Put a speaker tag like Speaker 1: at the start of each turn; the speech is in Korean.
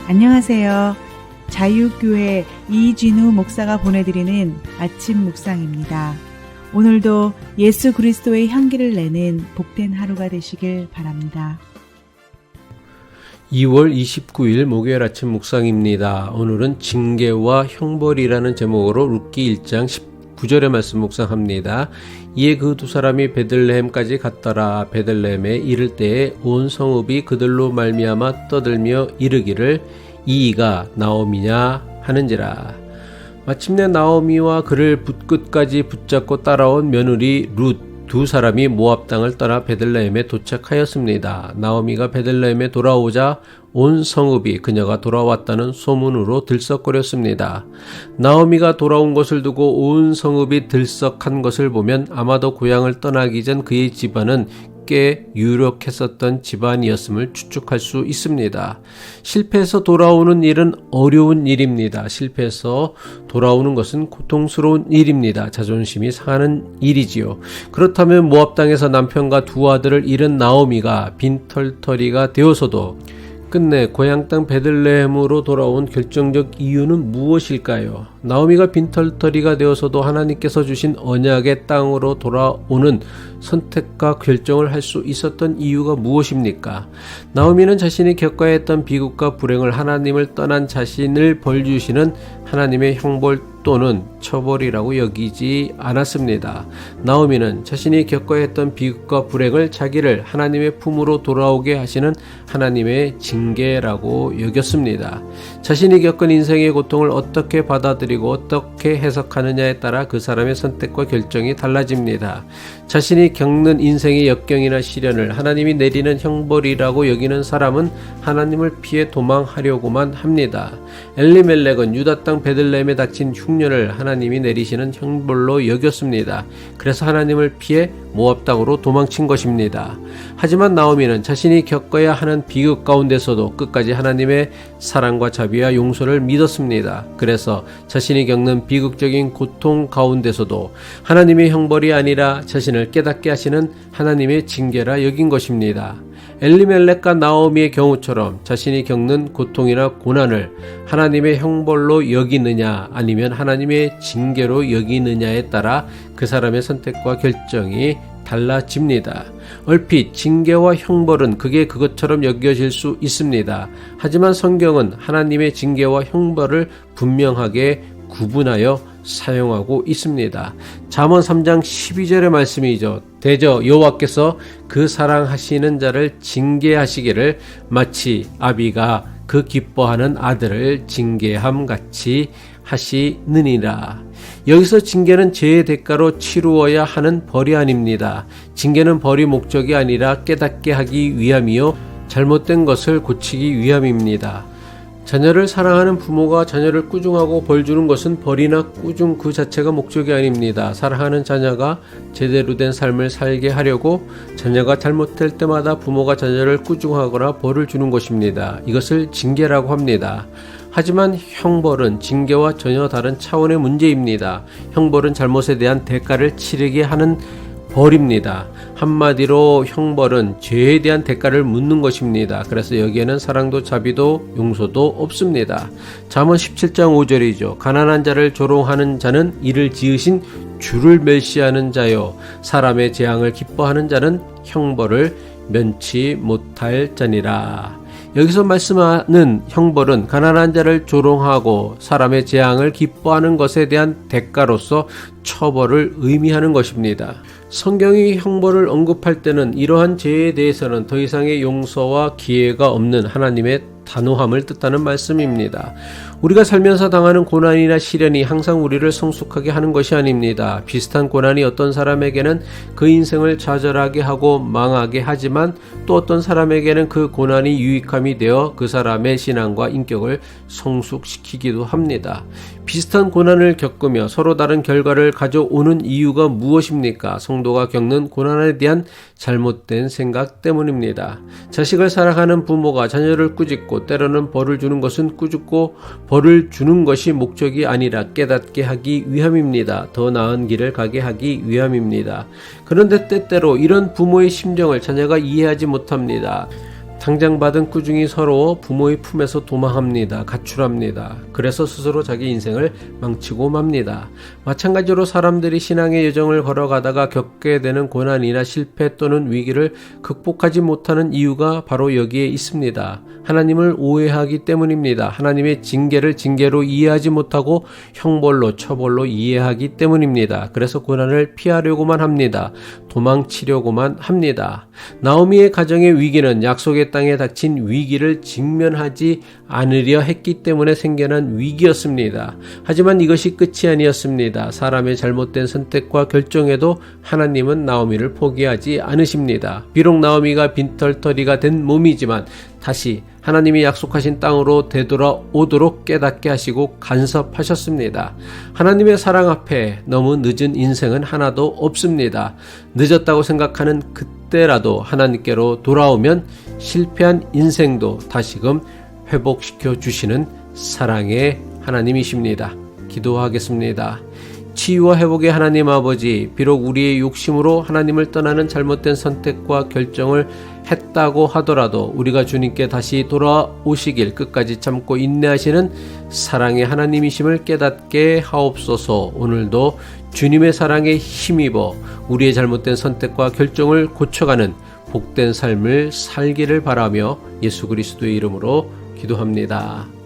Speaker 1: 안녕하세요. 자유교회 이진우 목사가 보내드리는 아침 묵상입니다. 오늘도 예수 그리스도의 향기를 내는 복된 하루가 되시길 바랍니다.
Speaker 2: 2월 29일 목요일 아침 묵상입니다. 오늘은 징계와 형벌이라는 제목으로 룻기 1장 19절의 말씀 묵상합니다. 이에 그 두 사람이 베들레헴까지 갔더라. 베들레헴에 이를 때에 온 성읍이 그들로 말미암아 떠들며 이르기를 이가 나오미냐 하는지라. 마침내 나오미와 그를 끝까지 붙잡고 따라온 며느리 룻 두 사람이 모압 땅을 떠나 베들레헴에 도착하였습니다. 나오미가 베들레헴에 돌아오자 온 성읍이 그녀가 돌아왔다는 소문으로 들썩거렸습니다. 나오미가 돌아온 것을 두고 온 성읍이 들썩한 것을 보면 아마도 고향을 떠나기 전 그의 집안은 꽤 유력했었던 집안이었음을 추측할 수 있습니다. 실패해서 돌아오는 일은 어려운 일입니다. 실패해서 돌아오는 것은 고통스러운 일입니다. 자존심이 상하는 일이지요. 그렇다면 모압 땅에서 남편과 두 아들을 잃은 나오미가 빈털터리가 되어서도 끝내 고향 땅 베들레헴으로 돌아온 결정적 이유는 무엇일까요? 나오미가 빈털터리가 되어서도 하나님께서 주신 언약의 땅으로 돌아오는 선택과 결정을 할 수 있었던 이유가 무엇입니까? 나오미는 자신이 겪어야 했던 비극과 불행을 하나님을 떠난 자신을 벌주시는 하나님의 형벌 또는 처벌이라고 여기지 않았습니다. 나오미는 자신이 겪어야 했던 비극과 불행을 자기를 하나님의 품으로 돌아오게 하시는 하나님의 징계라고 여겼습니다. 자신이 겪은 인생의 고통을 어떻게 받아들이고 어떻게 해석하느냐에 따라 그 사람의 선택과 결정이 달라집니다. 자신이 겪는 인생의 역경이나 시련을 하나님이 내리는 형벌이라고 여기는 사람은 하나님을 피해 도망하려고만 합니다. 엘리멜렉은 유다 땅 베들레헴에 닥친 흉년을 하나님이 내리시는 형벌로 여겼습니다. 그래서 하나님을 피해 모압 땅으로 도망친 것입니다. 하지만 나오미는 자신이 겪어야 하는 비극 가운데서도 끝까지 하나님의 사랑과 자비와 용서를 믿었습니다. 그래서 자신이 겪는 비극적인 고통 가운데서도 하나님의 형벌이 아니라 자신을 깨닫게 하시는 하나님의 징계라 여긴 것입니다. 엘리멜렉과 나오미의 경우처럼 자신이 겪는 고통이나 고난을 하나님의 형벌로 여기느냐 아니면 하나님의 징계로 여기느냐에 따라 그 사람의 선택과 결정이 달라집니다. 얼핏 징계와 형벌은 그게 그것처럼 여겨질 수 있습니다. 하지만 성경은 하나님의 징계와 형벌을 분명하게 구분하여 사용하고 있습니다. 잠언 3장 12절의 말씀이죠. 대저 여호와께서 그 사랑하시는 자를 징계하시기를 마치 아비가 그 기뻐하는 아들을 징계함 같이 하시느니라. 여기서 징계는 죄의 대가로 치루어야 하는 벌이 아닙니다. 징계는 벌이 목적이 아니라 깨닫게 하기 위함이요 잘못된 것을 고치기 위함입니다. 자녀를 사랑하는 부모가 자녀를 꾸중하고 벌 주는 것은 벌이나 꾸중 그 자체가 목적이 아닙니다. 사랑하는 자녀가 제대로 된 삶을 살게 하려고 자녀가 잘못될 때마다 부모가 자녀를 꾸중하거나 벌을 주는 것입니다. 이것을 징계라고 합니다. 하지만 형벌은 징계와 전혀 다른 차원의 문제입니다. 형벌은 잘못에 대한 대가를 치르게 하는 벌입니다. 한마디로 형벌은 죄에 대한 대가를 묻는 것입니다. 그래서 여기에는 사랑도 자비도 용서도 없습니다. 잠언 17장 5절이죠. 가난한 자를 조롱하는 자는 이를 지으신 주를 멸시하는 자요 사람의 재앙을 기뻐하는 자는 형벌을 면치 못할 자니라. 여기서 말씀하는 형벌은 가난한 자를 조롱하고 사람의 재앙을 기뻐하는 것에 대한 대가로서 처벌을 의미하는 것입니다. 성경이 형벌을 언급할 때는 이러한 죄에 대해서는 더 이상의 용서와 기회가 없는 하나님의 단호함을 뜻하는 말씀입니다. 우리가 살면서 당하는 고난이나 시련이 항상 우리를 성숙하게 하는 것이 아닙니다. 비슷한 고난이 어떤 사람에게는 그 인생을 좌절하게 하고 망하게 하지만 또 어떤 사람에게는 그 고난이 유익함이 되어 그 사람의 신앙과 인격을 성숙시키기도 합니다. 비슷한 고난을 겪으며 서로 다른 결과를 가져오는 이유가 무엇입니까? 성도가 겪는 고난에 대한 잘못된 생각 때문입니다. 자식을 사랑하는 부모가 자녀를 꾸짖고 때로는 벌을 주는 것은 꾸짖고 벌을 주는 것이 목적이 아니라 깨닫게 하기 위함입니다. 더 나은 길을 가게 하기 위함입니다. 그런데 때때로 이런 부모의 심정을 자녀가 이해하지 못합니다. 당장받은 꾸중이 서러워 부모의 품에서 도망합니다. 가출합니다. 그래서 스스로 자기 인생을 망치고 맙니다. 마찬가지로 사람들이 신앙의 여정을 걸어가다가 겪게 되는 고난이나 실패 또는 위기를 극복하지 못하는 이유가 바로 여기에 있습니다. 하나님을 오해하기 때문입니다. 하나님의 징계를 징계로 이해하지 못하고 형벌로 처벌로 이해하기 때문입니다. 그래서 고난을 피하려고만 합니다. 도망치려고만 합니다. 나오미의 가정의 위기는 약속의 땅에 닥친 위기를 직면하지 않으려 했기 때문에 생겨난 위기였습니다. 하지만 이것이 끝이 아니었습니다. 사람의 잘못된 선택과 결정에도 하나님은 나오미를 포기하지 않으십니다. 비록 나오미가 빈털터리가 된 몸이지만 다시 하나님이 약속하신 땅으로 되돌아오도록 깨닫게 하시고 간섭하셨습니다. 하나님의 사랑 앞에 너무 늦은 인생은 하나도 없습니다. 늦었다고 생각하는 그때라도 하나님께로 돌아오면 실패한 인생도 다시금 회복시켜 주시는 사랑의 하나님이십니다. 기도하겠습니다. 치유와 회복의 하나님 아버지, 비록 우리의 욕심으로 하나님을 떠나는 잘못된 선택과 결정을 했다고 하더라도 우리가 주님께 다시 돌아오시길 끝까지 참고 인내하시는 사랑의 하나님이심을 깨닫게 하옵소서. 오늘도 주님의 사랑에 힘입어 우리의 잘못된 선택과 결정을 고쳐가는 복된 삶을 살기를 바라며 예수 그리스도의 이름으로 기도합니다.